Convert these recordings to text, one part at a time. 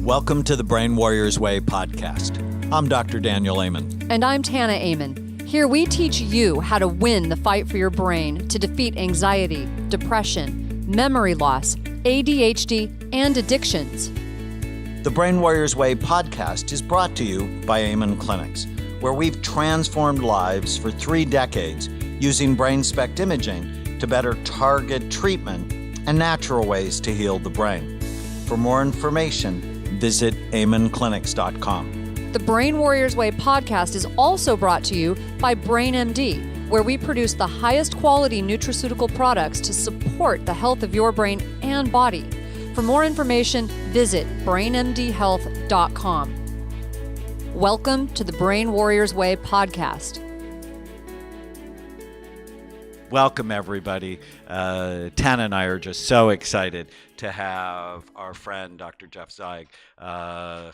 Welcome to the Brain Warriors Way podcast. I'm Dr. Daniel Amen. And I'm Tana Amen. Here we teach you how to win the fight for your brain to defeat anxiety, depression, memory loss, ADHD, and addictions. The Brain Warriors Way podcast is brought to you by Amen Clinics, where we've transformed lives for 3 decades using brain SPECT imaging to better target treatment and natural ways to heal the brain. For more information, visit amenclinics.com. The Brain Warriors Way podcast is also brought to you by BrainMD, where we produce the highest quality nutraceutical products to support the health of your brain and body. For more information, visit brainmdhealth.com. Welcome to the Brain Warriors Way podcast. Welcome, everybody. Tana and I are just so excited to have our friend, Dr. Jeff Zeig,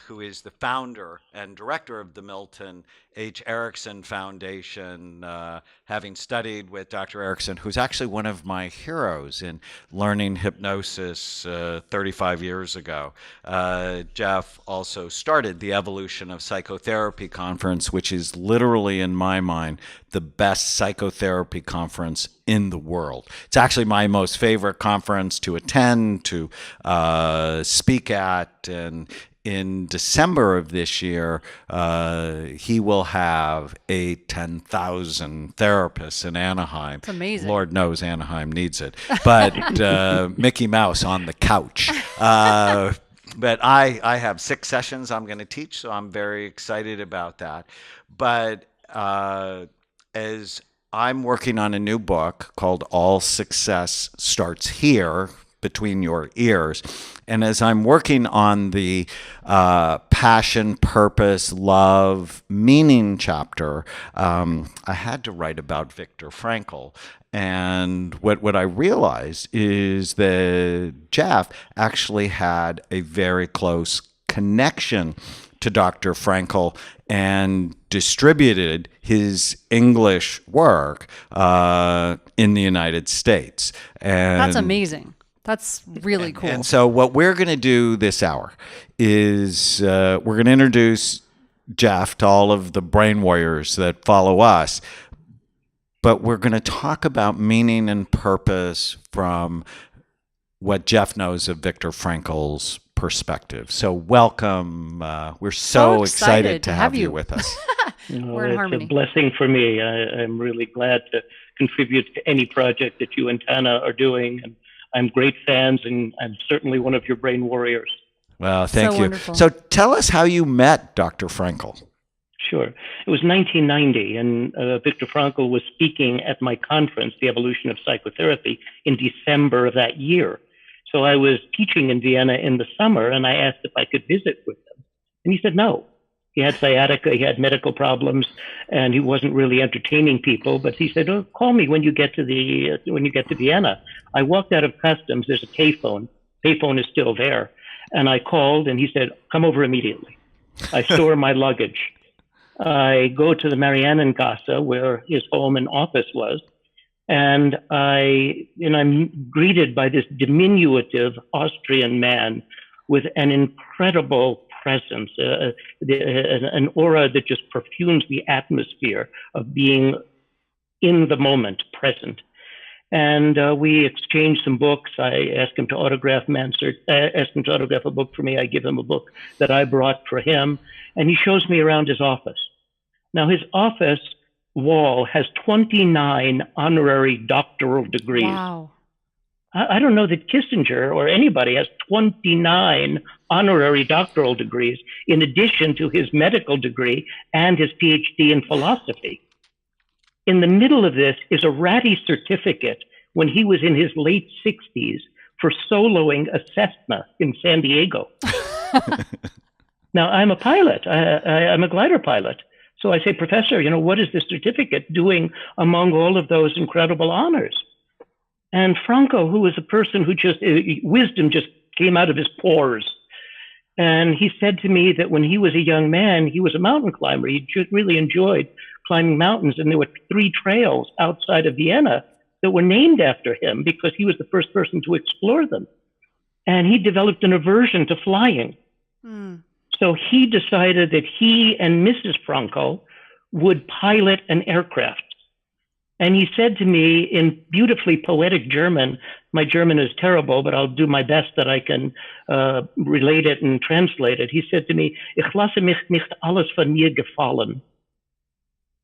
who is the founder and director of the Milton H. Erickson Foundation, having studied with Dr. Erickson, who's actually one of my heroes in learning hypnosis 35 years ago. Jeff also started the Evolution of Psychotherapy Conference, which is literally, in my mind, the best psychotherapy conference in the world. It's actually my most favorite conference to attend, to speak at, and in December of this year, he will have 10,000 therapists in Anaheim. It's amazing. Lord knows Anaheim needs it. But Mickey Mouse on the couch. But I have 6 sessions I'm going to teach, so I'm very excited about that. But as I'm working on a new book called All Success Starts Here, Between Your Ears. And as I'm working on the passion, purpose, love, meaning chapter, I had to write about Victor Frankl. And what I realized is that Jeff actually had a very close connection to Dr. Frankl and distributed his English work in the United States. And That's amazing. That's really cool. And so what we're going to do this hour is we're going to introduce Jeff to all of the brain warriors that follow us. But we're going to talk about meaning and purpose from what Jeff knows of Victor Frankl's perspective. So welcome. We're so excited to have you with us. We're in harmony. It's a blessing for me. I'm really glad to contribute to any project that you and Tana are doing. And I'm great fans, and I'm certainly one of your brain warriors. Well, thank you. Wonderful. So tell us how you met Dr. Frankl. Sure. It was 1990, and Victor Frankl was speaking at my conference, The Evolution of Psychotherapy, in December of that year. So I was teaching in Vienna in the summer, and I asked if I could visit with him. And he said no. He had sciatica, he had medical problems, and he wasn't really entertaining people. But he said, "Oh, call me when you get to Vienna." I walked out of customs. There's a payphone. Payphone is still there, and I called, and he said, "Come over immediately." I store my luggage. I go to the Mariannengasse, where his home and office was, and I'm greeted by this diminutive Austrian man with an incredible presence, an aura that just perfumes the atmosphere of being in the moment, present. And we exchanged some books. I asked him to autograph a book for me. I give him a book that I brought for him, and he shows me around his office. Now, his office wall has 29 honorary doctoral degrees. Wow. I don't know that Kissinger or anybody has 29 honorary doctoral degrees in addition to his medical degree and his PhD in philosophy. In the middle of this is a ratty certificate when he was in his late 60s for soloing a Cessna in San Diego. Now, I'm a pilot. I'm a glider pilot. So I say, "Professor, what is this certificate doing among all of those incredible honors?" And Frankl, who was a person who wisdom just came out of his pores. And he said to me that when he was a young man, he was a mountain climber. He really enjoyed climbing mountains. And there were 3 trails outside of Vienna that were named after him because he was the first person to explore them. And he developed an aversion to flying. So he decided that he and Mrs. Frankl would pilot an aircraft. And he said to me in beautifully poetic German, my German is terrible, but I'll do my best that I can relate it and translate it. He said to me, Ich lasse mich nicht alles von mir gefallen.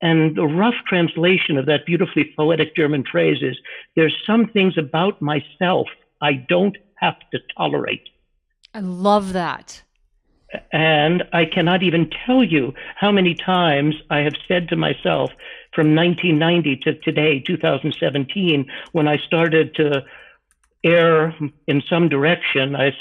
And the rough translation of that beautifully poetic German phrase is, there's some things about myself I don't have to tolerate. I love that. And I cannot even tell you how many times I have said to myself from 1990 to today, 2017, when I started to err in some direction, I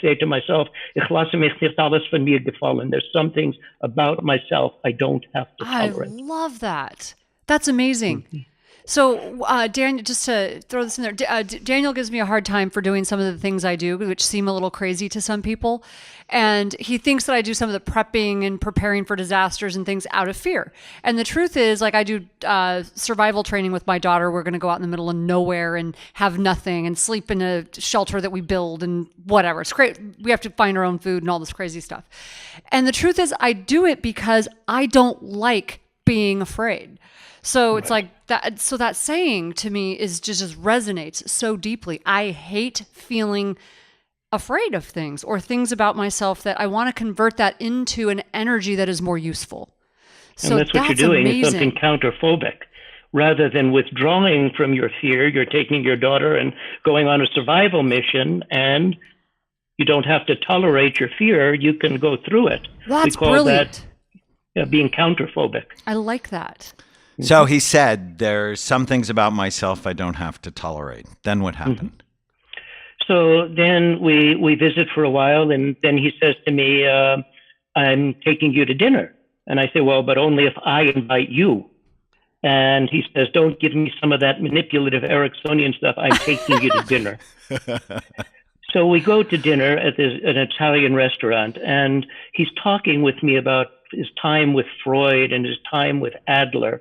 say to myself, Ich lasse mich nicht alles von mir gefallen. There's some things about myself I don't have to tolerate. I love that. That's amazing. Mm-hmm. So, Daniel, just to throw this in there, Daniel gives me a hard time for doing some of the things I do, which seem a little crazy to some people. And he thinks that I do some of the prepping and preparing for disasters and things out of fear. And the truth is, like, I do survival training with my daughter. We're going to go out in the middle of nowhere and have nothing and sleep in a shelter that we build and whatever. It's great. We have to find our own food and all this crazy stuff. And the truth is, I do it because I don't like being afraid. So it's like that. So that saying to me is just resonates so deeply. I hate feeling afraid of things or things about myself that I want to convert that into an energy that is more useful. So and that's what you're doing, amazing. Is something counterphobic. Rather than withdrawing from your fear, you're taking your daughter and going on a survival mission, and you don't have to tolerate your fear. You can go through it. That's brilliant. That being counterphobic. I like that. So he said, there's some things about myself I don't have to tolerate. Then what happened? So then we visit for a while, and then he says to me, I'm taking you to dinner. And I say, well, but only if I invite you. And he says, don't give me some of that manipulative Ericksonian stuff. I'm taking you to dinner. So we go to dinner at an Italian restaurant, and he's talking with me about his time with Freud and his time with Adler.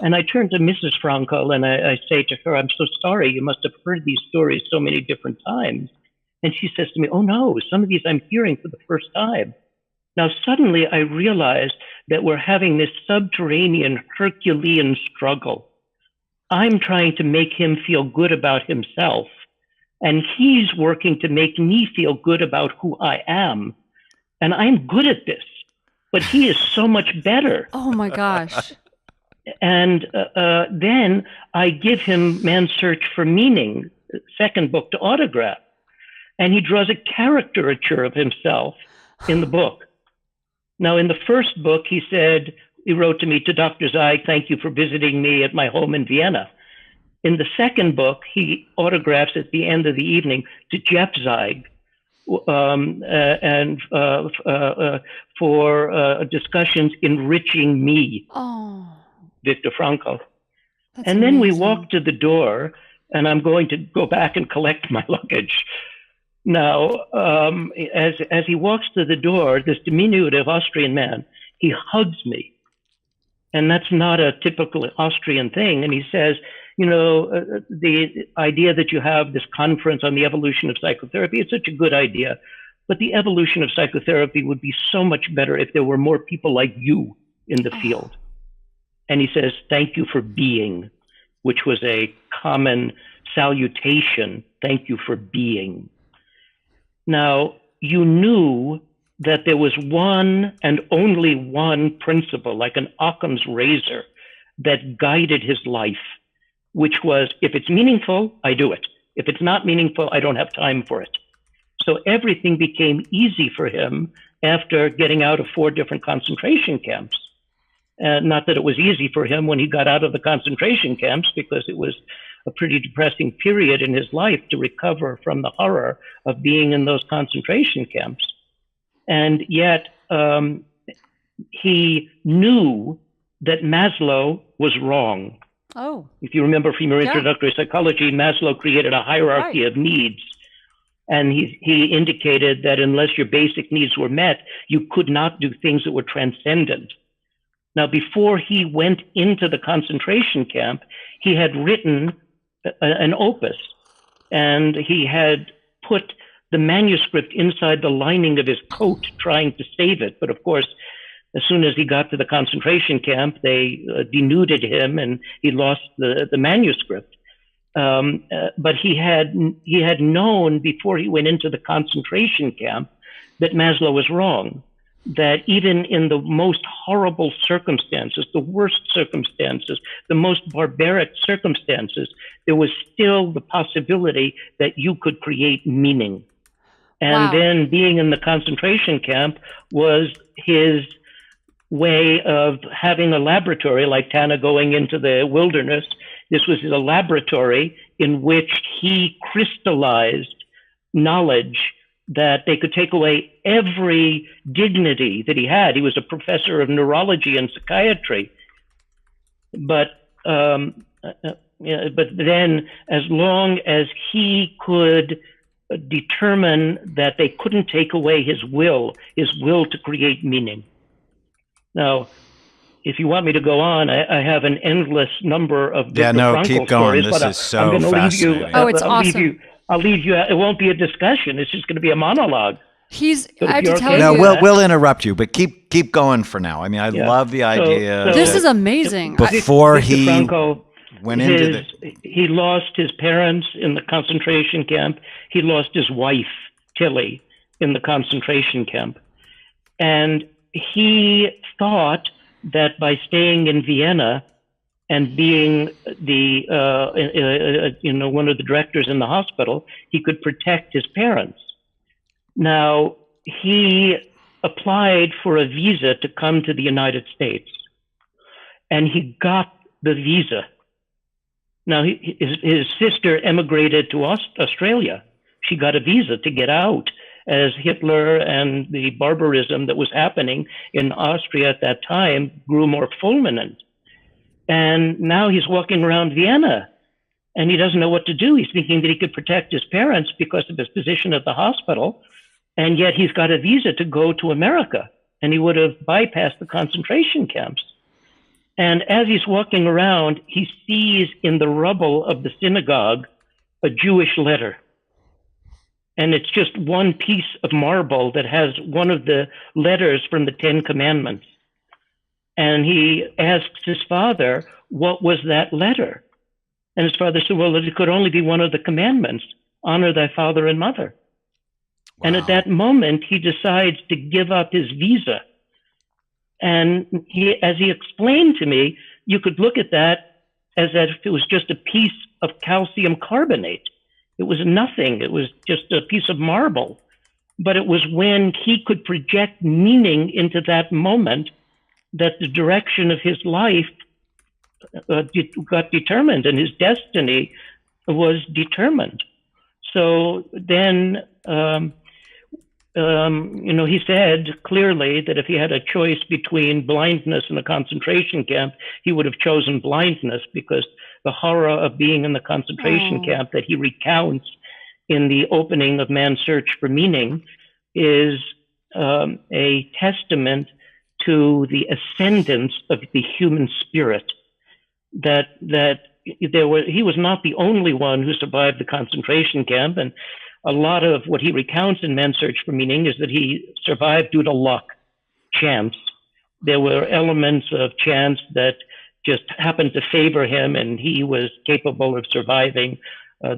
And I turn to Mrs. Frankl and I say to her, I'm so sorry, you must have heard these stories so many different times. And she says to me, oh no, some of these I'm hearing for the first time. Now suddenly I realize that we're having this subterranean Herculean struggle. I'm trying to make him feel good about himself, and he's working to make me feel good about who I am. And I'm good at this, but he is so much better. Oh my gosh. And then I give him Man's Search for Meaning, second book, to autograph. And he draws a caricature of himself in the book. Now, in the first book, he wrote to me, to Dr. Zeig, thank you for visiting me at my home in Vienna. In the second book, he autographs at the end of the evening to Jeff Zeig, and for discussions enriching me, Victor Frankl. And then we walk to the door, and I'm going to go back and collect my luggage. Now, as he walks to the door, this diminutive Austrian man, he hugs me. And that's not a typical Austrian thing. And he says, you know, the idea that you have this conference on the evolution of psychotherapy, it's such a good idea. But the evolution of psychotherapy would be so much better if there were more people like you in the field. And he says, thank you for being, which was a common salutation. Thank you for being. Now, you knew that there was one and only one principle, like an Occam's razor, that guided his life, which was, if it's meaningful, I do it. If it's not meaningful, I don't have time for it. So everything became easy for him after getting out of 4 different concentration camps. Not that it was easy for him when he got out of the concentration camps, because it was a pretty depressing period in his life to recover from the horror of being in those concentration camps. And yet he knew that Maslow was wrong. Oh. If you remember from your introductory psychology, Maslow created a hierarchy of needs. And he indicated that unless your basic needs were met, you could not do things that were transcendent. Now, before he went into the concentration camp, he had written an opus, and he had put the manuscript inside the lining of his coat trying to save it. But of course, as soon as he got to the concentration camp, they denuded him and he lost the manuscript. But he had known before he went into the concentration camp that Maslow was wrong, that even in the most horrible circumstances, the worst circumstances, the most barbaric circumstances, there was still the possibility that you could create meaning. And then being in the concentration camp was his way of having a laboratory, like Tana going into the wilderness. This was a laboratory in which he crystallized knowledge that they could take away every dignity that he had. He was a professor of neurology and psychiatry. But then as long as he could determine that they couldn't take away his will to create meaning. Now, if you want me to go on, I have an endless number of Victor Frankl keep going. Stories, this is so fascinating. It's awesome. I'll leave you. It won't be a discussion. It's just going to be a monologue. I have to tell you. No, we'll interrupt you, but keep going for now. I mean, I love the idea. This is amazing. Before Victor he Frankl, went into he lost his parents in the concentration camp. He lost his wife, Tilly, in the concentration camp. And he thought that by staying in Vienna and being the one of the directors in the hospital, he could protect his parents. Now, he applied for a visa to come to the United States, and he got the visa. Now, his sister emigrated to Australia. She got a visa to get out as Hitler and the barbarism that was happening in Austria at that time grew more fulminant. And now he's walking around Vienna, and he doesn't know what to do. He's thinking that he could protect his parents because of his position at the hospital, and yet he's got a visa to go to America, and he would have bypassed the concentration camps. And as he's walking around, he sees in the rubble of the synagogue a Jewish letter. And it's just one piece of marble that has one of the letters from the Ten Commandments. And he asks his father, what was that letter? And his father said, well, it could only be one of the commandments, honor thy father and mother. Wow. And at that moment, he decides to give up his visa. And as he explained to me, you could look at that as if it was just a piece of calcium carbonate. It was nothing. It was just a piece of marble. But it was when he could project meaning into that moment that the direction of his life got determined, and his destiny was determined. So then, he said clearly that if he had a choice between blindness and a concentration camp, he would have chosen blindness, because the horror of being in the concentration camp that he recounts in the opening of Man's Search for Meaning is a testament to the ascendance of the human spirit. That he was not the only one who survived the concentration camp, and a lot of what he recounts in Man's Search for Meaning is that he survived due to luck, chance. There were elements of chance that just happened to favor him, and he was capable of surviving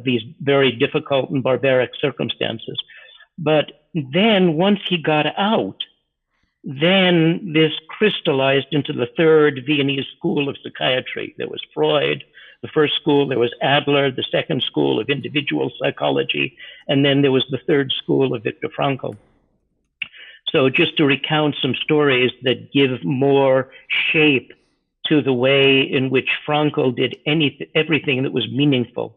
these very difficult and barbaric circumstances. But then once he got out, then this crystallized into the third Viennese school of psychiatry. There was Freud, the first school, there was Adler, the second school of individual psychology, and then there was the third school of Victor Frankl. So just to recount some stories that give more shape to the way in which Frankl did everything that was meaningful.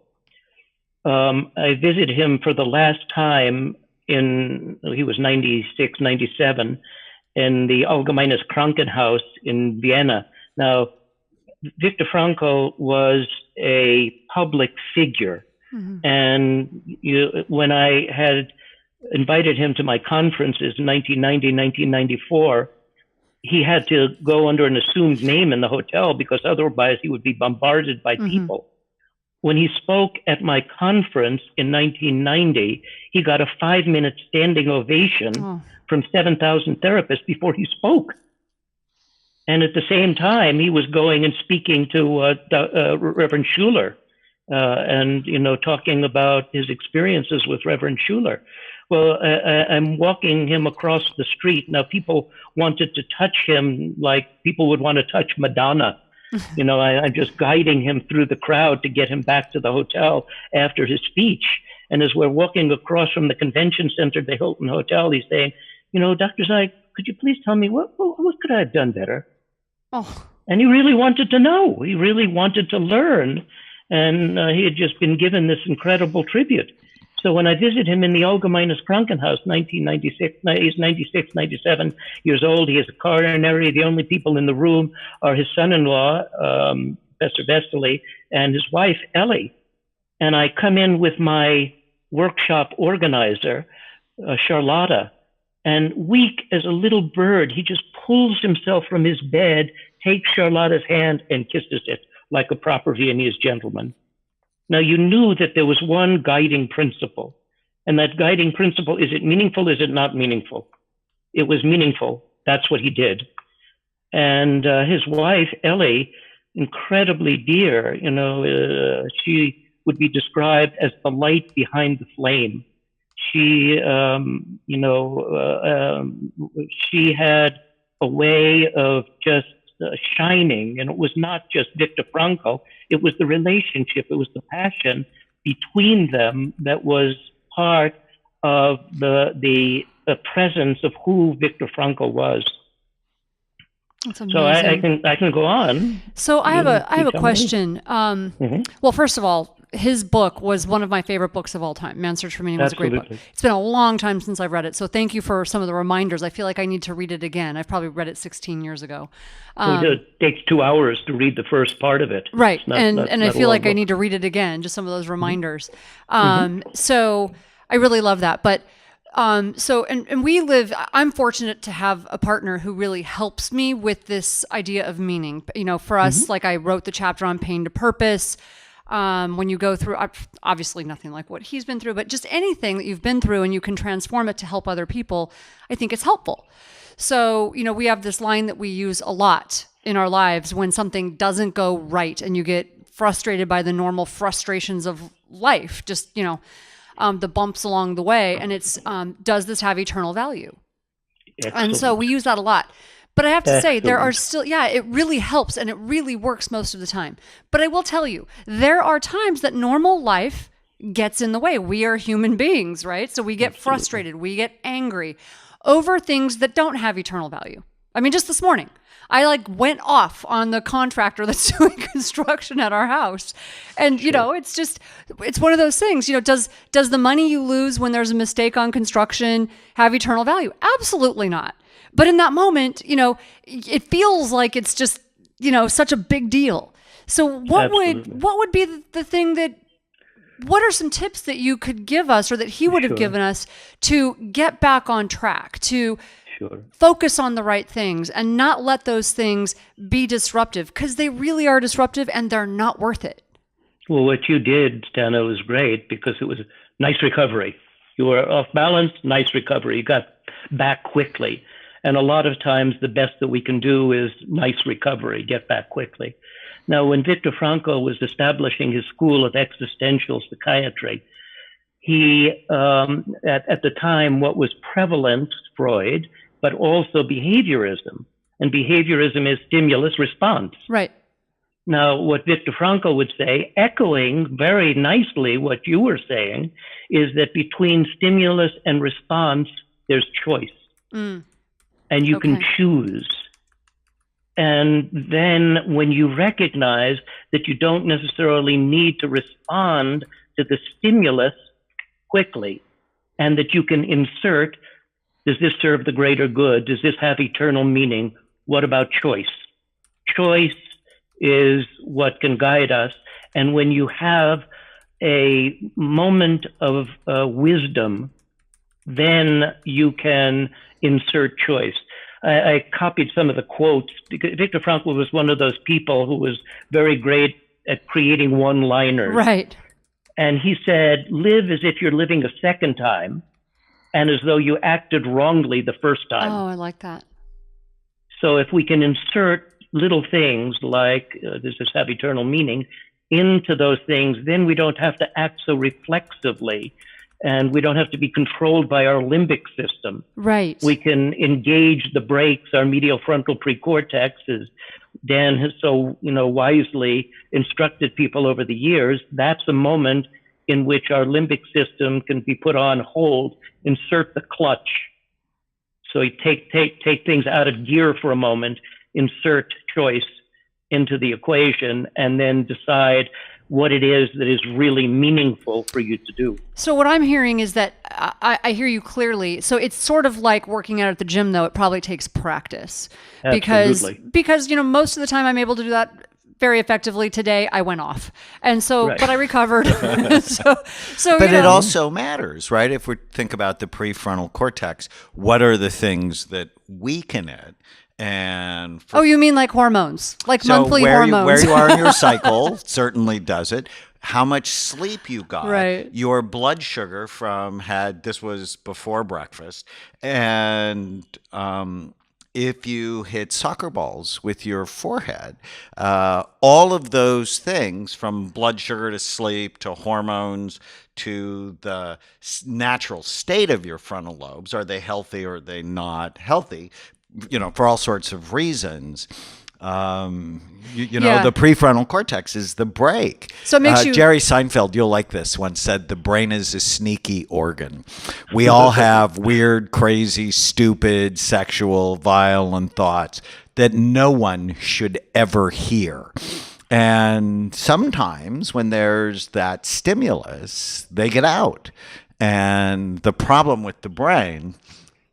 I visited him for the last time he was 96, 97, in the Allgemeines Krankenhaus in Vienna. Now, Victor Frankl was a public figure. Mm-hmm. And when I had invited him to my conferences in 1990, 1994, he had to go under an assumed name in the hotel because otherwise he would be bombarded by people. When he spoke at my conference in 1990, he got a 5-minute standing ovation from 7,000 therapists before he spoke. And at the same time, he was going and speaking to Reverend Schuller and, talking about his experiences with Reverend Schuller. Well, I'm walking him across the street. Now, people wanted to touch him like people would want to touch Madonna. I'm just guiding him through the crowd to get him back to the hotel after his speech. And as we're walking across from the convention center to the Hilton Hotel, he's saying, Dr. Zeig, could you please tell me what could I have done better? Oh. And he really wanted to know. He really wanted to learn. And he had just been given this incredible tribute. So when I visit him in the Allgemeines Krankenhaus, 1996, he's 96, 97 years old. He has a coronary. The only people in the room are his son-in-law, Professor Vesely, and his wife, Ellie. And I come in with my workshop organizer, Charlotta, and weak as a little bird, he just pulls himself from his bed, takes Charlotta's hand, and kisses it like a proper Viennese gentleman. Now, you knew that there was one guiding principle, and that guiding principle, is it meaningful? Is it not meaningful? It was meaningful. That's what he did. And his wife, Ellie, incredibly dear, she would be described as the light behind the flame. She, she had a way of just shining, and it was not just Victor Frankl, it was the relationship, it was the passion between them that was part of the presence of who Victor Frankl was. That's so I can go on. So I have a question. Well, first of all, his book was one of my favorite books of all time. Man's Search for Meaning was a great book. It's been a long time since I've read it, so thank you for some of the reminders. I feel like I need to read it again. I've probably read it 16 years ago. It takes 2 hours to read the first part of it. Right, and I feel like I need to read it again, just some of those reminders. So I really love that. But I'm fortunate to have a partner who really helps me with this idea of meaning. For us, like I wrote the chapter on pain to purpose. When you go through, obviously nothing like what he's been through, but just anything that you've been through and you can transform it to help other people, I think it's helpful. So, we have this line that we use a lot in our lives when something doesn't go right and you get frustrated by the normal frustrations of life, just, the bumps along the way. And it's, does this have eternal value? Excellent. And so we use that a lot. But I have to say, there are still, it really helps and it really works most of the time. But I will tell you, there are times that normal life gets in the way. We are human beings, right? So we get frustrated, we get angry over things that don't have eternal value. I mean, just this morning, I went off on the contractor that's doing construction at our house. And, it's one of those things, does the money you lose when there's a mistake on construction have eternal value? Absolutely not. But in that moment, it feels like it's just, such a big deal. So what would be the thing what are some tips that you could give us or that he would have given us to get back on track, to focus on the right things and not let those things be disruptive, because they really are disruptive and they're not worth it? Well, what you did, Tana, was great because it was a nice recovery. You were off balance, nice recovery. You got back quickly. And a lot of times the best that we can do is nice recovery, get back quickly. Now, when Victor Frankl was establishing his school of existential psychiatry, he, at the time, what was prevalent, Freud, but also behaviorism. And behaviorism is stimulus response. Right. Now, what Victor Frankl would say, echoing very nicely what you were saying, is that between stimulus and response, there's choice. And you can choose. And then when you recognize that you don't necessarily need to respond to the stimulus quickly, and that you can insert, does this serve the greater good? Does this have eternal meaning? What about choice? Choice is what can guide us. And when you have a moment of wisdom, then you can insert choice. I copied some of the quotes because Victor Frankl was one of those people who was very great at creating one-liners. Right. And he said, live as if you're living a second time and as though you acted wrongly the first time. Oh, I like that. So if we can insert little things like does this have eternal meaning into those things, then we don't have to act so reflexively and we don't have to be controlled by our limbic system. Right. We can engage the brakes, our medial frontal precortex, as Dan has so wisely instructed people over the years. That's a moment in which our limbic system can be put on hold, insert the clutch. So you take things out of gear for a moment, insert choice into the equation, and then decide what it is that is really meaningful for you to do. So what I'm hearing is that I hear you clearly. So it's sort of like working out at the gym, though. It probably takes practice. Absolutely. Because most of the time I'm able to do that very effectively. Today I went off. And so, Right. but I recovered. so But it also matters, right? If we think about the prefrontal cortex, what are the things that weaken it? And Oh, you mean like hormones, like monthly hormones? Where you are in your cycle certainly does it. How much sleep you got, Right. Your blood sugar this was before breakfast, and if you hit soccer balls with your forehead, all of those things, from blood sugar to sleep to hormones to the natural state of your frontal lobes, are they healthy or are they not healthy? For all sorts of reasons. The prefrontal cortex is the brake. So it makes you... Jerry Seinfeld, you'll like this, once said, the brain is a sneaky organ. We all have weird, crazy, stupid, sexual, violent thoughts that no one should ever hear. And sometimes when there's that stimulus, they get out. And the problem with the brain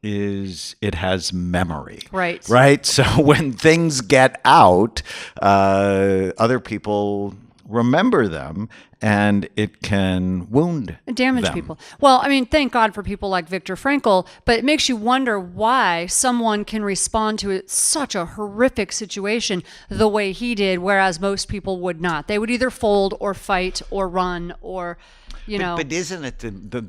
is it has memory. Right? So when things get out, other people remember them, and it can wound damage them. people. Well, I mean, thank God for people like Victor Frankl, but it makes you wonder why someone can respond to such a horrific situation the way he did, whereas most people would not. They would either fold or fight or run or... But isn't it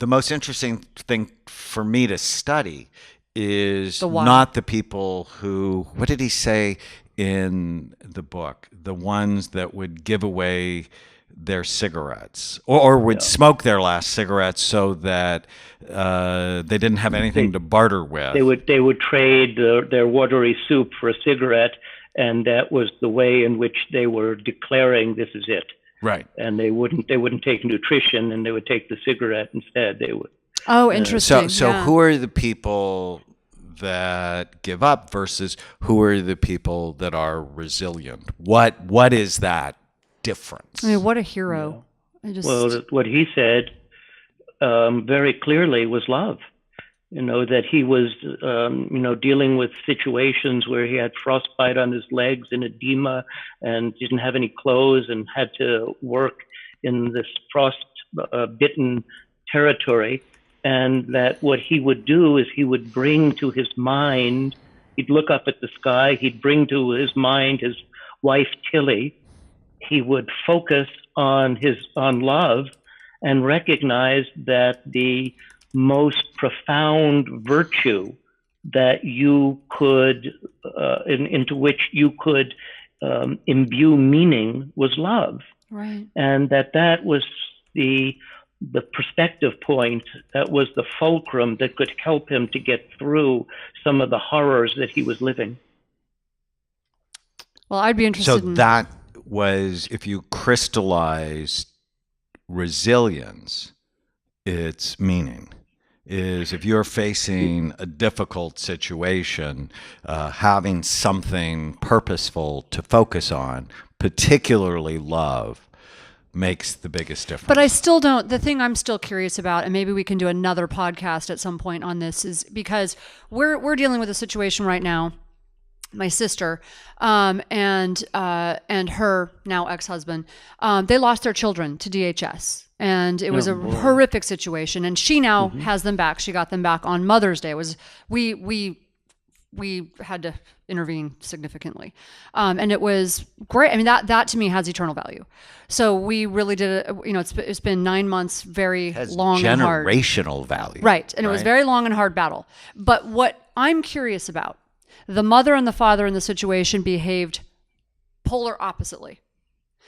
the most interesting thing for me to study is not the people who, what did he say in the book? The ones that would give away their cigarettes or would smoke their last cigarettes so that they didn't have anything to barter with. They would trade their watery soup for a cigarette, and that was the way in which they were declaring this is it. Right. And they wouldn't take nutrition, and they would take the cigarette instead. They would. Oh, interesting. So who are the people that give up versus who are the people that are resilient? What is that difference? I mean, what a hero. Well, what he said very clearly was love. That he was, dealing with situations where he had frostbite on his legs and edema and didn't have any clothes and had to work in this frost-bitten territory. And that what he would do is he would bring to his mind, he'd look up at the sky, he'd bring to his mind his wife, Tilly. He would focus on love and recognize that the most profound virtue that you could, into which you could imbue meaning was love. Right. And that was the perspective point, that was the fulcrum that could help him to get through some of the horrors that he was living. Well, I'd be interested in... So that was, if you crystallize resilience, its meaning is if you're facing a difficult situation, having something purposeful to focus on, particularly love, makes the biggest difference. But I still don't, the thing I'm still curious about, and maybe we can do another podcast at some point on this, is because we're dealing with a situation right now, my sister, and her now ex-husband, they lost their children to DHS. And it was a horrific situation. And she now has them back. She got them back on Mother's Day. We we had to intervene significantly. And it was great. I mean, that to me has eternal value. So we really did it. It's been 9 months, very long and hard. Generational value. Right. And it was very long and hard battle. But what I'm curious about, the mother and the father in the situation behaved polar oppositely.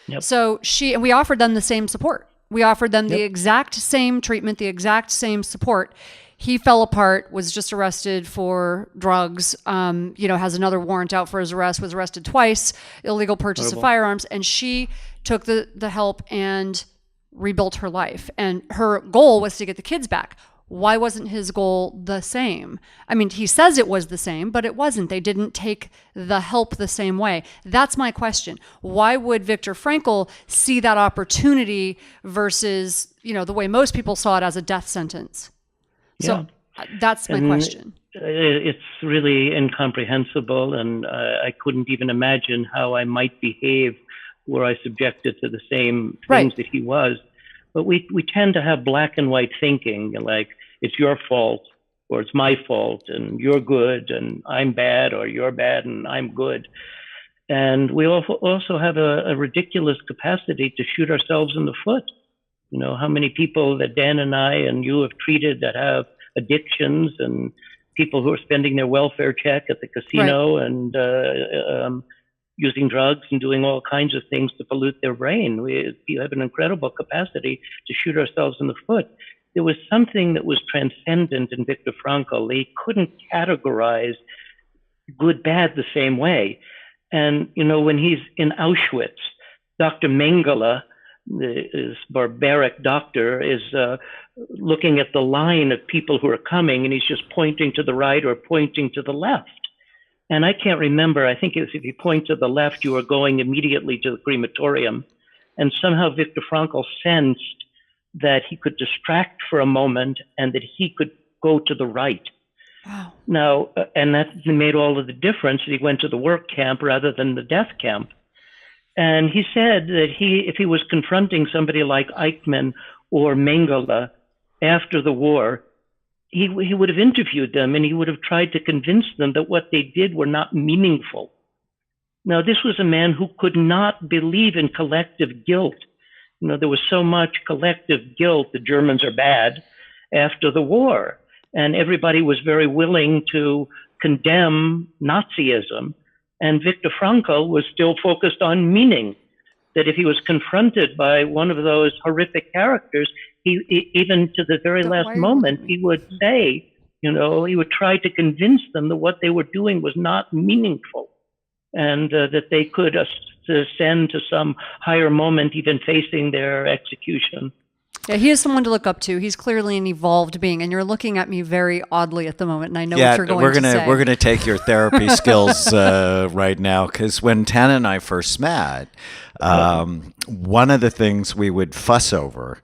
Yep. So we offered them the same support. We offered them the exact same treatment, the exact same support. He fell apart, was just arrested for drugs, has another warrant out for his arrest, was arrested twice, illegal purchase of firearms, and she took the help and rebuilt her life. And her goal was to get the kids back. Why wasn't his goal the same? I mean, he says it was the same, but it wasn't. They didn't take the help the same way. That's my question. Why would Victor Frankl see that opportunity versus, the way most people saw it as a death sentence? So that's my question. It's really incomprehensible, and I couldn't even imagine how I might behave were I subjected to the same things that he was. But we tend to have black and white thinking, like it's your fault or it's my fault and you're good and I'm bad, or you're bad and I'm good. And we also have a ridiculous capacity to shoot ourselves in the foot. How many people that Dan and I and you have treated that have addictions, and people who are spending their welfare check at the casino and using drugs and doing all kinds of things to pollute their brain. We have an incredible capacity to shoot ourselves in the foot. There was something that was transcendent in Victor Frankl. He couldn't categorize good, bad the same way. And, when he's in Auschwitz, Dr. Mengele, this barbaric doctor, is looking at the line of people who are coming, and he's just pointing to the right or pointing to the left. And I can't remember. I think if you point to the left, you are going immediately to the crematorium. And somehow Victor Frankl sensed that he could distract for a moment and that he could go to the right. Wow. Now, and that made all of the difference that he went to the work camp rather than the death camp. And he said that if he was confronting somebody like Eichmann or Mengele after the war, he would have interviewed them and he would have tried to convince them that what they did were not meaningful. Now, this was a man who could not believe in collective guilt. There was so much collective guilt, the Germans are bad, after the war. And everybody was very willing to condemn Nazism. And Victor Frankl was still focused on meaning, that if he was confronted by one of those horrific characters, he even to the very last moment, he would say, he would try to convince them that what they were doing was not meaningful, and that they could ascend to some higher moment, even facing their execution. Yeah, he is someone to look up to. He's clearly an evolved being, and you're looking at me very oddly at the moment, and I know what you're going to say. We're going to take your therapy skills right now, because when Tana and I first met, one of the things we would fuss over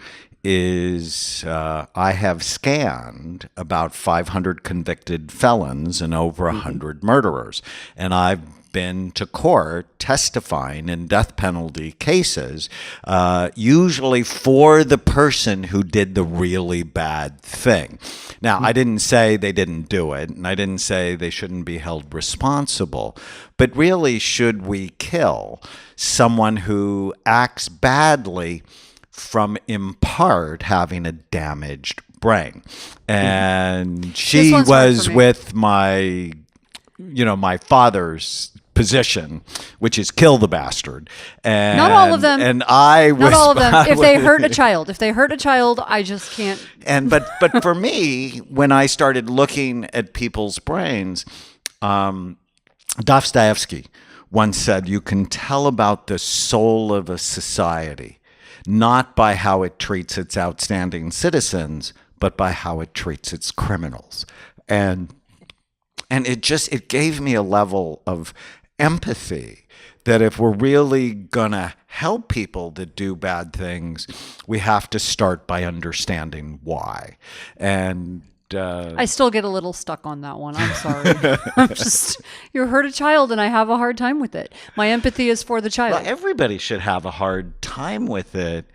is I have scanned about 500 convicted felons and over 100 murderers, and I've been to court testifying in death penalty cases, usually for the person who did the really bad thing. Now, I didn't say they didn't do it, and I didn't say they shouldn't be held responsible, but really, should we kill someone who acts badly from, in part, having a damaged brain? And she was with my father's position, which is kill the bastard. And not all of them. And I was not all of them. If they hurt a child, I just can't. And but for me, when I started looking at people's brains, Dostoevsky once said, "You can tell about the soul of a society not by how it treats its outstanding citizens, but by how it treats its criminals." And it gave me a level of empathy that if we're really gonna help people that do bad things, we have to start by understanding why. And I still get a little stuck on that one. I'm sorry. You hurt a child, and I have a hard time with it. My empathy is for the child. Well, everybody should have a hard time with it.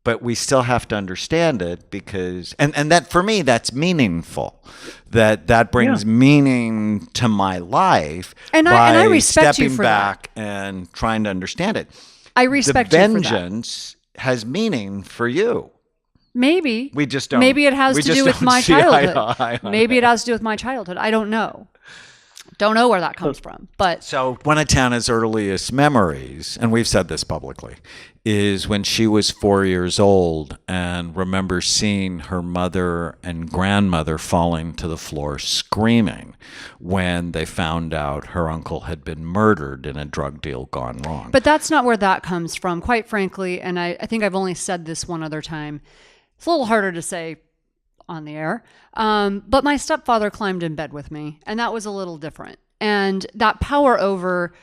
but we still have to understand it because, and that for me, that's meaningful. That brings meaning to my life and I respect you stepping for back and trying to understand it. I respect the you for that. vengeance has meaning for you. Maybe. We just don't. Maybe it has to do with my childhood. Maybe it that. has to do with my childhood. I don't know. Don't know where that comes from. But so one of Tana's earliest memories, and we've said this publicly, is when she was 4 years old and remembers seeing her mother and grandmother falling to the floor screaming when they found out her uncle had been murdered in a drug deal gone wrong. But that's not where that comes from, quite frankly. And I think I've only said this one other time. It's a little harder to say on the air. But my stepfather climbed in bed with me, and that was a little different. And that power over,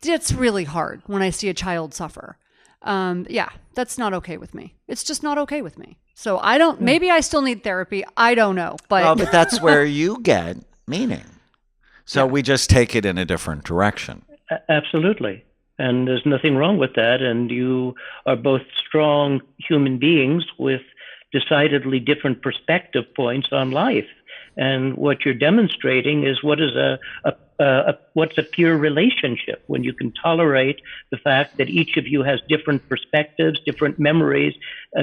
it's really hard when I see a child suffer. That's not okay with me. It's just not okay with me. So I don't, maybe I still need therapy. I don't know. But that's where you get meaning. So we just take it in a different direction. Absolutely. And there's nothing wrong with that. And you are both strong human beings with decidedly different perspective points on life. And what you're demonstrating is what is what's a pure relationship, when you can tolerate the fact that each of you has different perspectives, different memories,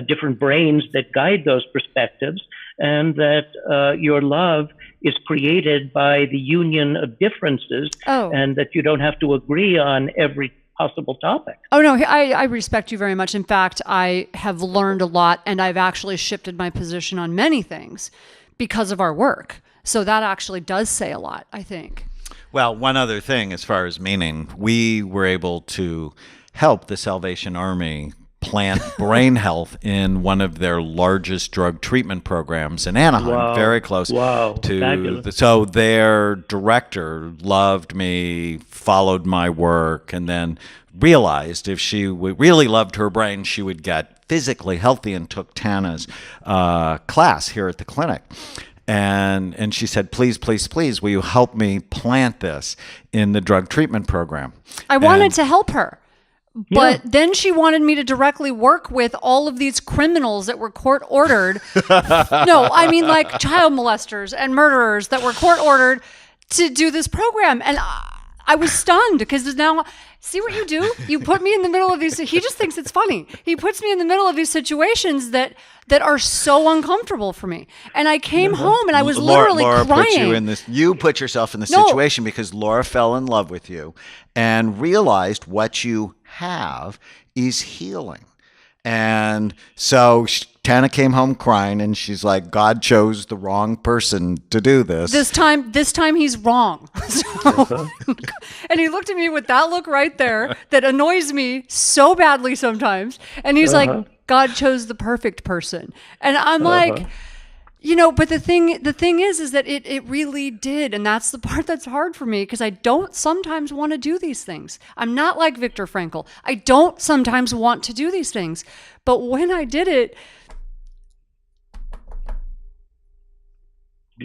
different brains that guide those perspectives, and that your love is created by the union of differences, and that you don't have to agree on every possible topic. Oh, no, I respect you very much. In fact, I have learned a lot, and I've actually shifted my position on many things because of our work. So that actually does say a lot, I think. Well, one other thing as far as meaning, we were able to help the Salvation Army plant brain health in one of their largest drug treatment programs in Anaheim, very close to so their director loved me, followed my work, and then realized if she really loved her brain, she would get physically healthy, and took Tana's class here at the clinic. And she said, please, will you help me plant this in the drug treatment program? I wanted to help her. But then she wanted me to directly work with all of these criminals that were court ordered. No, I mean like child molesters and murderers that were court ordered to do this program. And I was stunned because now, see what you do? You put me in the middle of these. He just thinks it's funny. He puts me in the middle of these situations that are so uncomfortable for me. And I came home and I was literally Laura crying. Put you in this. You put yourself in the situation because Laura fell in love with you and realized what you have is healing. And so Tana came home crying, and she's like, God chose the wrong person to do this. This time he's wrong. And he looked at me with that look right there that annoys me so badly sometimes. And he's like, God chose the perfect person. And I'm like, but the thing is that it really did. And that's the part that's hard for me, because I don't sometimes want to do these things. I'm not like Victor Frankl. I don't sometimes want to do these things. But when I did it.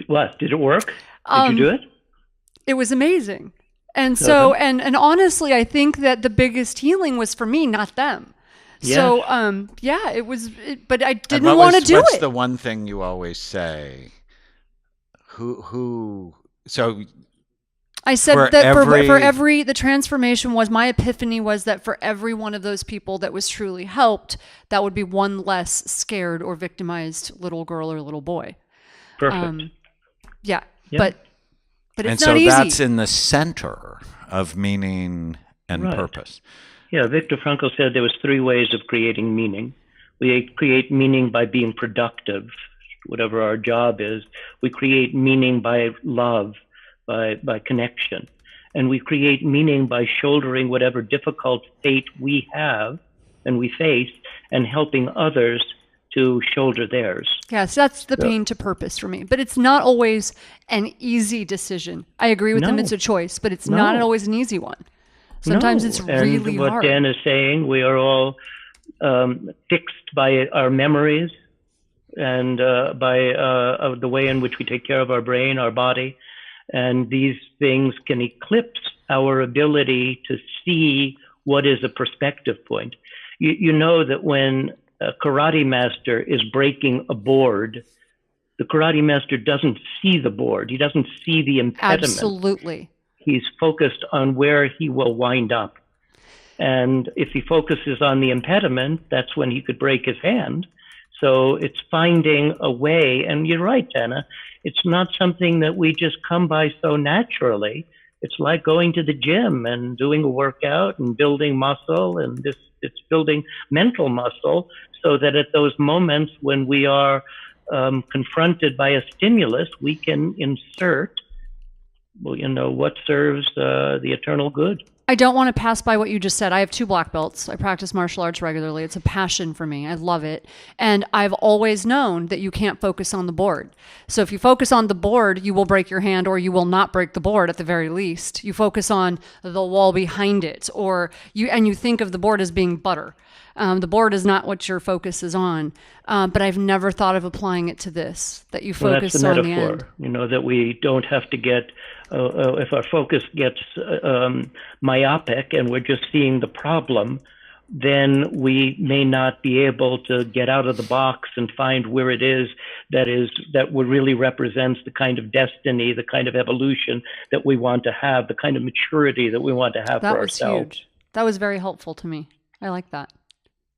What? Did it work? Did you do it? It was amazing. And so, and honestly, I think that the biggest healing was for me, not them. Yes. So, it was, but I didn't want to do what's it. the one thing you always say? So I said that the transformation was, my epiphany was that for every one of those people that was truly helped, that would be one less scared or victimized little girl or little boy. Perfect. But it's and not so easy. that's in the center of meaning and purpose. Yeah, Victor Frankl said there was 3 ways of creating meaning. We create meaning by being productive, whatever our job is. We create meaning by love, by connection. And we create meaning by shouldering whatever difficult fate we have and we face, and helping others to shoulder theirs. Yes, that's the pain to purpose for me. But it's not always an easy decision. I agree with him, it's a choice, but it's not always an easy one. Sometimes it's really hard. And what Dan is saying, we are all fixed by our memories and by the way in which we take care of our brain, our body. And these things can eclipse our ability to see what is a perspective point. You know that when karate master is breaking a board, the karate master doesn't see the board. He doesn't see the impediment. Absolutely. He's focused on where he will wind up. And if he focuses on the impediment, that's when he could break his hand. So it's finding a way. And you're right, Tana. It's not something that we just come by so naturally. It's like going to the gym and doing a workout and building muscle, and it's building mental muscle so that at those moments when we are confronted by a stimulus, we can insert, what serves the eternal good. I don't want to pass by what you just said. I have 2 black belts. I practice martial arts regularly. It's a passion for me. I love it. And I've always known that you can't focus on the board. So if you focus on the board, you will break your hand, or you will not break the board at the very least. You focus on the wall behind it, and you think of the board as being butter. The board is not what your focus is on. But I've never thought of applying it to this, that you focus on the end. That we don't have to get, if our focus gets myopic and we're just seeing the problem, then we may not be able to get out of the box and find where it is that really represents the kind of destiny, the kind of evolution that we want to have, the kind of maturity that we want to have for ourselves. That was huge. That was very helpful to me. I like that.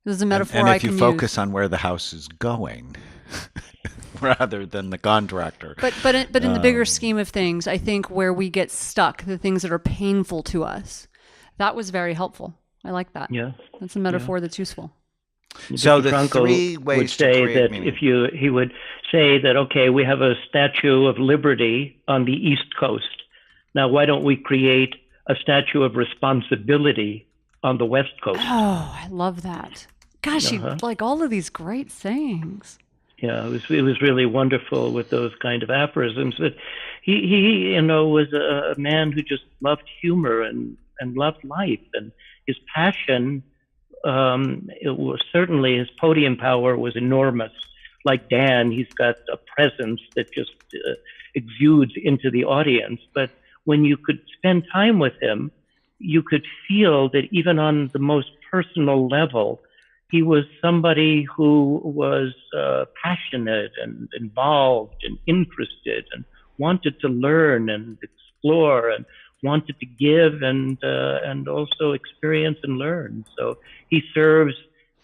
This is a metaphor and I if can you use. focus on where the house is going rather than the contractor. But in the bigger scheme of things, I think where we get stuck, the things that are painful to us, that was very helpful. I like that. Yeah. That's a metaphor that's useful. So Victor the Frankl 3 ways would to say create that meaning. he would say that, okay, we have a Statue of Liberty on the East Coast. Now, why don't we create a Statue of Responsibility on the West Coast? Oh, I love that. Gosh, you like all of these great things. Yeah, it was really wonderful with those kind of aphorisms. But he was a man who just loved humor and loved life, and his passion, it was certainly, his podium power was enormous. Like Dan, he's got a presence that just exudes into the audience. But when you could spend time with him, you could feel that even on the most personal level, he was somebody who was passionate and involved and interested and wanted to learn and explore and wanted to give and also experience and learn. So he serves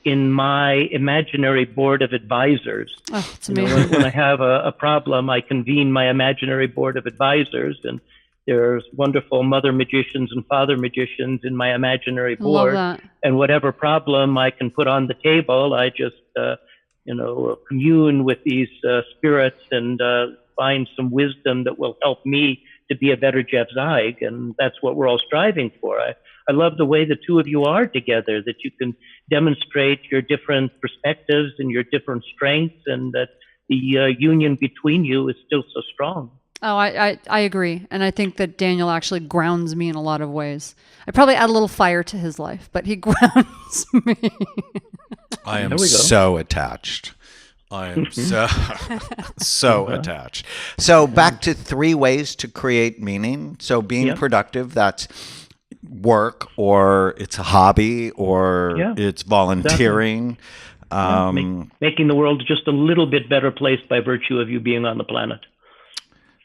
in my imaginary board of advisors. Oh, it's amazing. When I have a problem, I convene my imaginary board of advisors, and there's wonderful mother magicians and father magicians in my imaginary board. Love that. And whatever problem I can put on the table, I just, commune with these spirits and find some wisdom that will help me to be a better Jeff Zeig. And that's what we're all striving for. I love the way the two of you are together, that you can demonstrate your different perspectives and your different strengths, and that the union between you is still so strong. Oh, I agree. And I think that Daniel actually grounds me in a lot of ways. I probably add a little fire to his life, but he grounds me. I am so attached. I am so attached. So back to 3 ways to create meaning. So being productive, that's work, or it's a hobby, or it's volunteering. Making the world just a little bit better place by virtue of you being on the planet.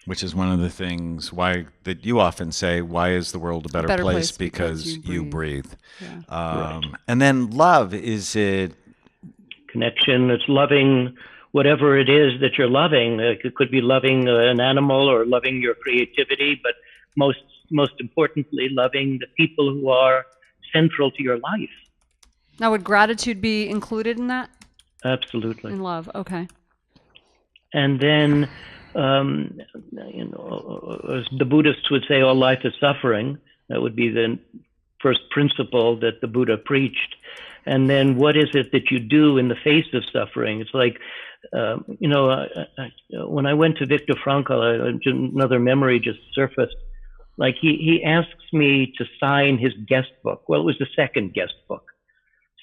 Which is one of the things that you often say, why is the world a better place? Because you breathe. Yeah. And then love, is it? Connection, it's loving whatever it is that you're loving. It could be loving an animal or loving your creativity, but most importantly, loving the people who are central to your life. Now, would gratitude be included in that? Absolutely. In love, okay. And then, as the Buddhists would say, all life is suffering. That would be the first principle that the Buddha preached. And then what is it that you do in the face of suffering? It's like, when I went to Victor Frankl, another memory just surfaced. Like he asks me to sign his guest book. Well, it was the second guest book.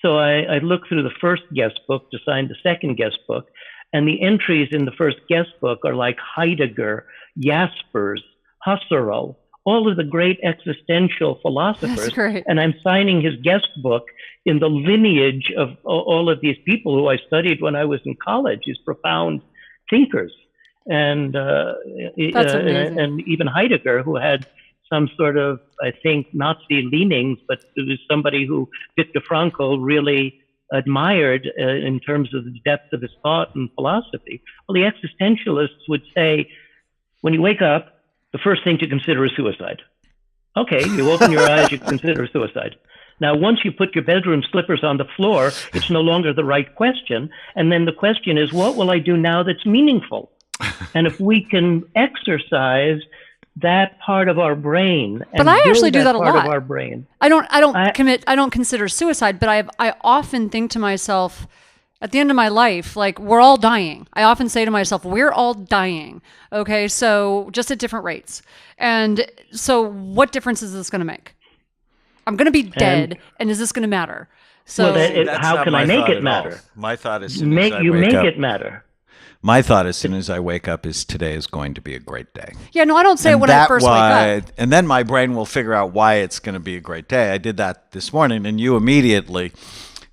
So I looked through the first guest book to sign the second guest book. And the entries in the first guest book are like Heidegger, Jaspers, Husserl, all of the great existential philosophers. That's great. And I'm signing his guest book in the lineage of all of these people who I studied when I was in college, these profound thinkers. And and even Heidegger, who had some sort of, I think, Nazi leanings, but it was somebody who Victor Frankl really admired in terms of the depth of his thought and philosophy. Well, the existentialists would say, when you wake up, the first thing to consider is suicide. Okay, you open your eyes, you consider suicide. Now, once you put your bedroom slippers on the floor, it's no longer the right question. And then the question is, what will I do now that's meaningful? And if we can exercise that part of our brain, and but I actually do that a part lot. Of our brain, I don't consider suicide, but I often think to myself, at the end of my life, like, we're all dying. I often say to myself, we're all dying. Okay, so just at different rates. And so what difference is this going to make? I'm going to be dead, and is this going to matter? So how can I make it matter? My thought is make it matter. My thought as soon as I wake up is today is going to be a great day. Yeah, no, I don't say it when I first wake up. And then my brain will figure out why it's going to be a great day. I did that this morning, and you immediately,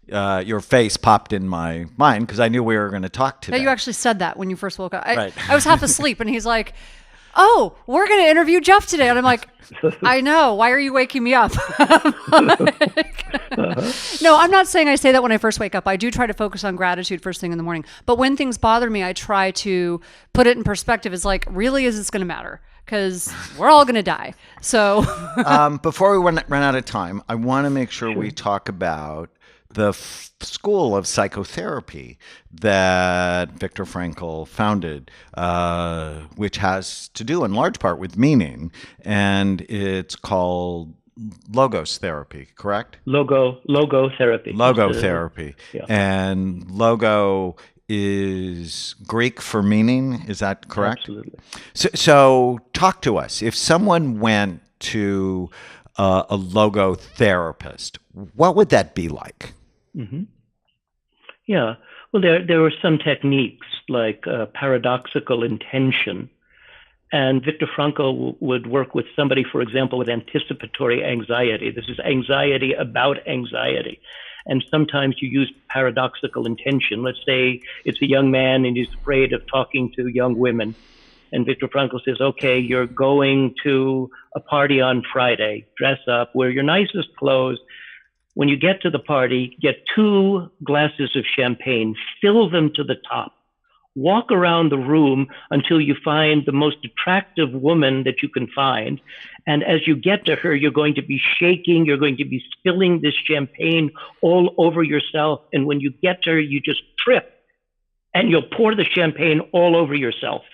your face popped in my mind because I knew we were going to talk today. Yeah, you actually said that when you first woke up. Right. I was half asleep, and he's like, oh, we're going to interview Jeff today. And I'm like, I know. Why are you waking me up? No, I'm not saying I say that when I first wake up. I do try to focus on gratitude first thing in the morning. But when things bother me, I try to put it in perspective. It's like, really, is this going to matter? Because we're all going to die. So before we run out of time, I want to make sure we talk about the school of psychotherapy that Victor Frankl founded, which has to do in large part with meaning, and it's called logos therapy, correct? Logotherapy. Logotherapy. Yeah. And logo is Greek for meaning, is that correct? Absolutely. So talk to us. If someone went to a logotherapist, what would that be like? Mm-hmm. Yeah. Well, there were some techniques like paradoxical intention. And Victor Frankl would work with somebody, for example, with anticipatory anxiety. This is anxiety about anxiety. And sometimes you use paradoxical intention. Let's say it's a young man and he's afraid of talking to young women. And Victor Frankl says, okay, you're going to a party on Friday. Dress up, wear your nicest clothes. When you get to the party, get 2 glasses of champagne, fill them to the top. Walk around the room until you find the most attractive woman that you can find. And as you get to her, you're going to be shaking. You're going to be spilling this champagne all over yourself. And when you get to her, you just trip and you'll pour the champagne all over yourself.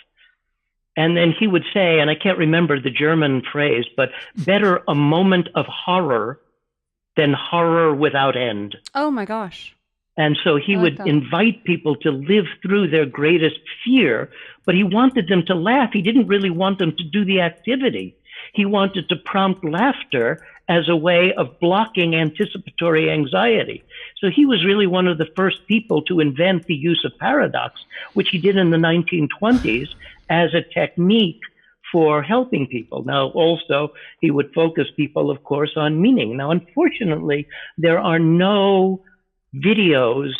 And then he would say, and I can't remember the German phrase, but better a moment of horror than horror without end. Oh my gosh. And so he would invite people to live through their greatest fear, but he wanted them to laugh. He didn't really want them to do the activity. He wanted to prompt laughter as a way of blocking anticipatory anxiety. So he was really one of the first people to invent the use of paradox, which he did in the 1920s as a technique for helping people. Now, also, he would focus people, of course, on meaning. Now, unfortunately, there are no videos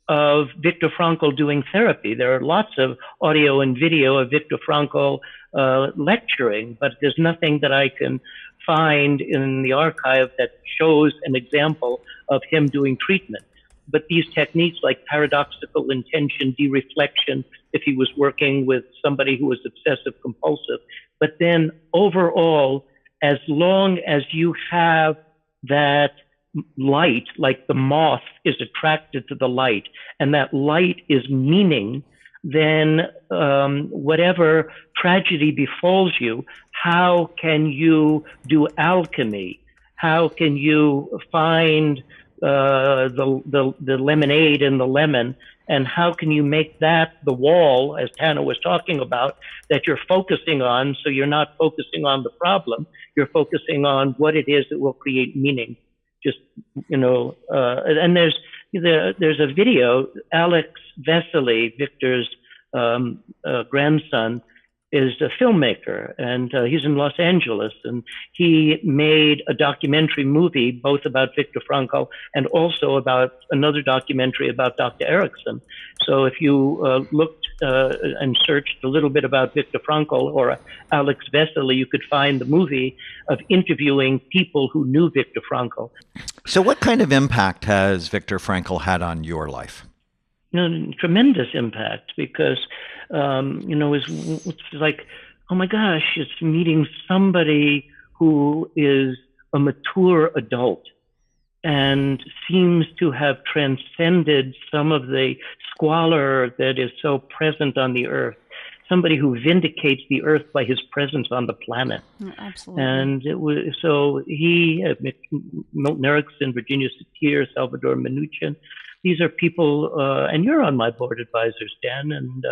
of Victor Frankl doing therapy. There are lots of audio and video of Victor Frankl lecturing, but there's nothing that I can find in the archive that shows an example of him doing treatment. But these techniques like paradoxical intention, dereflection, if he was working with somebody who was obsessive compulsive, but then overall, as long as you have that light, like the moth is attracted to the light, and that light is meaning, then whatever tragedy befalls you, how can you do alchemy? How can you find the lemonade in the lemon, and how can you make that the wall, as Tana was talking about, that you're focusing on, so you're not focusing on the problem, you're focusing on what it is that will create meaning. Just, and there's a video, Alex Vesely, Victor's grandson, is a filmmaker, and he's in Los Angeles, and he made a documentary movie both about Victor Frankl and also about another documentary about Dr. Erickson. So if you looked and searched a little bit about Victor Frankl or Alex Vesely, you could find the movie of interviewing people who knew Victor Frankl. So what kind of impact has Victor Frankl had on your life? Tremendous impact, because it's like, oh my gosh, it's meeting somebody who is a mature adult and seems to have transcended some of the squalor that is so present on the earth. Somebody who vindicates the earth by his presence on the planet. Absolutely. And he, Milton Erickson, Virginia Satir, Salvador Minuchin, these are people, and you're on my board advisors, Dan, and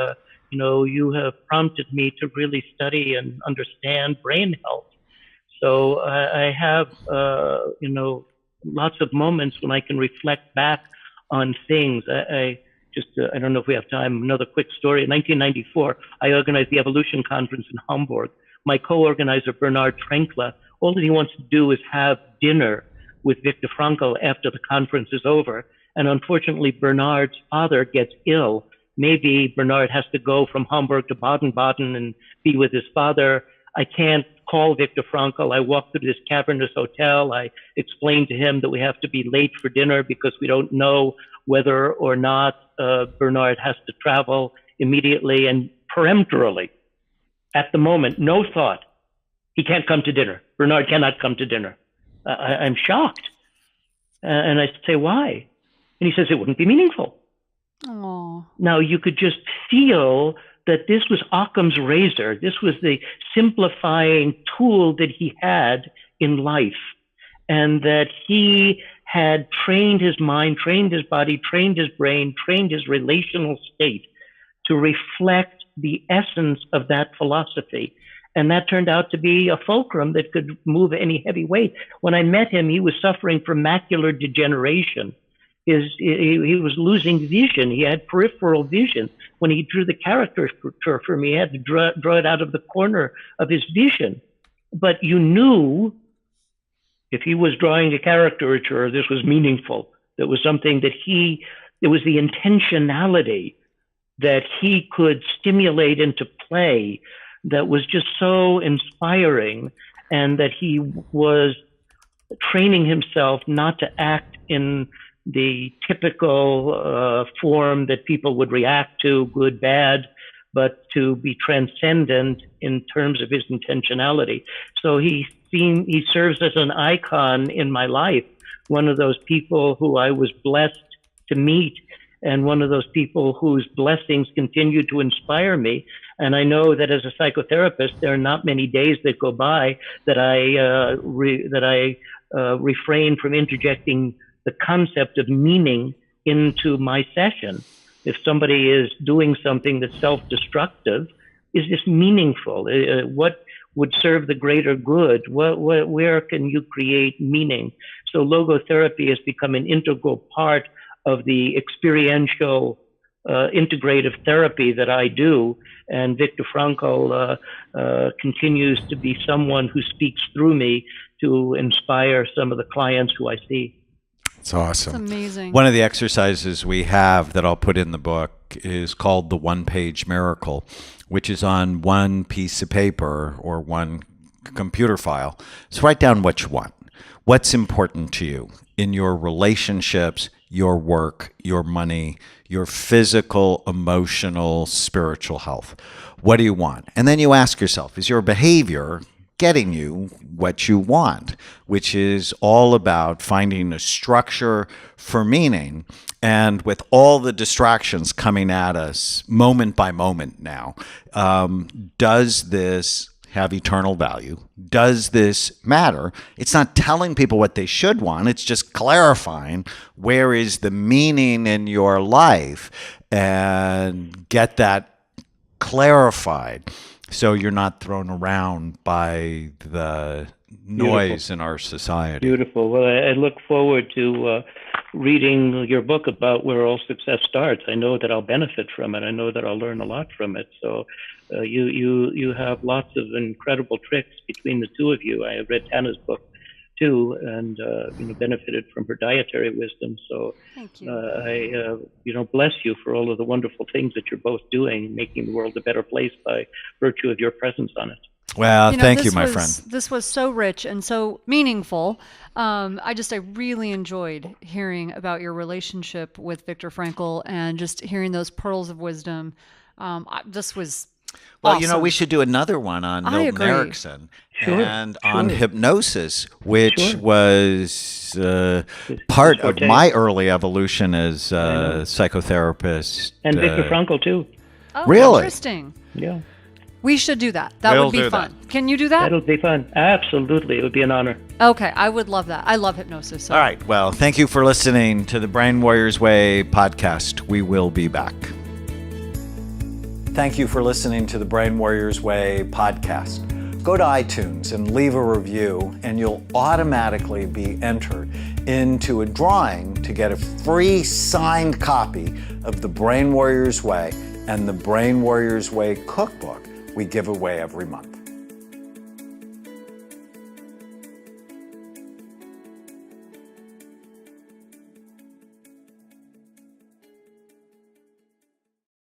you have prompted me to really study and understand brain health. So I have, lots of moments when I can reflect back on things. I don't know if we have time. Another quick story. In 1994, I organized the Evolution Conference in Hamburg. My co-organizer, Bernard Frankl, all that he wants to do is have dinner with Victor Frankl after the conference is over. And unfortunately, Bernard's father gets ill. Maybe Bernard has to go from Hamburg to Baden-Baden and be with his father. I can't call Victor Frankl. I walk through this cavernous hotel. I explain to him that we have to be late for dinner because we don't know whether or not Bernard has to travel immediately, and peremptorily, at the moment, no thought, he can't come to dinner. Bernard cannot come to dinner. I'm shocked. And I say, why? And he says, it wouldn't be meaningful. Aww. Now, you could just feel that this was Occam's razor. This was the simplifying tool that he had in life, and that he had trained his mind, trained his body, trained his brain, trained his relational state to reflect the essence of that philosophy. And that turned out to be a fulcrum that could move any heavy weight. When I met him, he was suffering from macular degeneration. He was losing vision. He had peripheral vision. When he drew the caricature for me, he had to draw it out of the corner of his vision. But you knew if he was drawing a caricature, this was meaningful. It was something that it was the intentionality that he could stimulate into play that was just so inspiring, and that he was training himself not to act in the typical form that people would react to, good, bad, but to be transcendent in terms of his intentionality. So he serves as an icon in my life, one of those people who I was blessed to meet, and one of those people whose blessings continue to inspire me. And I know that as a psychotherapist, there are not many days that go by that I refrain from interjecting the concept of meaning into my session. If somebody is doing something that's self-destructive, is this meaningful? What would serve the greater good? Where can you create meaning? So logotherapy has become an integral part of the experiential integrative therapy that I do. And Victor Frankl continues to be someone who speaks through me to inspire some of the clients who I see. It's awesome. It's amazing. One of the exercises we have that I'll put in the book is called the one-page miracle, which is on one piece of paper or one computer file. So write down what you want. What's important to you in your relationships, your work, your money, your physical, emotional, spiritual health. What do you want? And then you ask yourself, is your behavior getting you what you want, which is all about finding a structure for meaning. And with all the distractions coming at us moment by moment now, does this have eternal value? Does this matter? It's not telling people what they should want. It's just clarifying where is the meaning in your life, and get that clarified so you're not thrown around by the noise in our society. Beautiful. Well, I look forward to reading your book about where all success starts. I know that I'll benefit from it. I know that I'll learn a lot from it. So you have lots of incredible tricks between the two of you. I have read Tana's book too, and benefited from her dietary wisdom. So Thank you. I bless you for all of the wonderful things that you're both doing, making the world a better place by virtue of your presence on it. Well, thank you, my friend. This was so rich and so meaningful. I really enjoyed hearing about your relationship with Victor Frankl and just hearing those pearls of wisdom. This was awesome. We should do another one on Milton Erickson and on Sure. hypnosis, which Sure. was part of my early evolution as a psychotherapist. And Victor Frankl too. Oh, Really? Interesting. Yeah, We should do that. That We'll would be do fun. Can you do that? that'll be fun. Absolutely, it would be an honor. Okay, I would love that. I love hypnosis. So. All right. Well, thank you for listening to the Brain Warriors Way podcast. We will be back. Thank you for listening to the Brain Warriors Way podcast. Go to iTunes and leave a review, and you'll automatically be entered into a drawing to get a free signed copy of the Brain Warriors Way and the Brain Warriors Way cookbook we give away every month.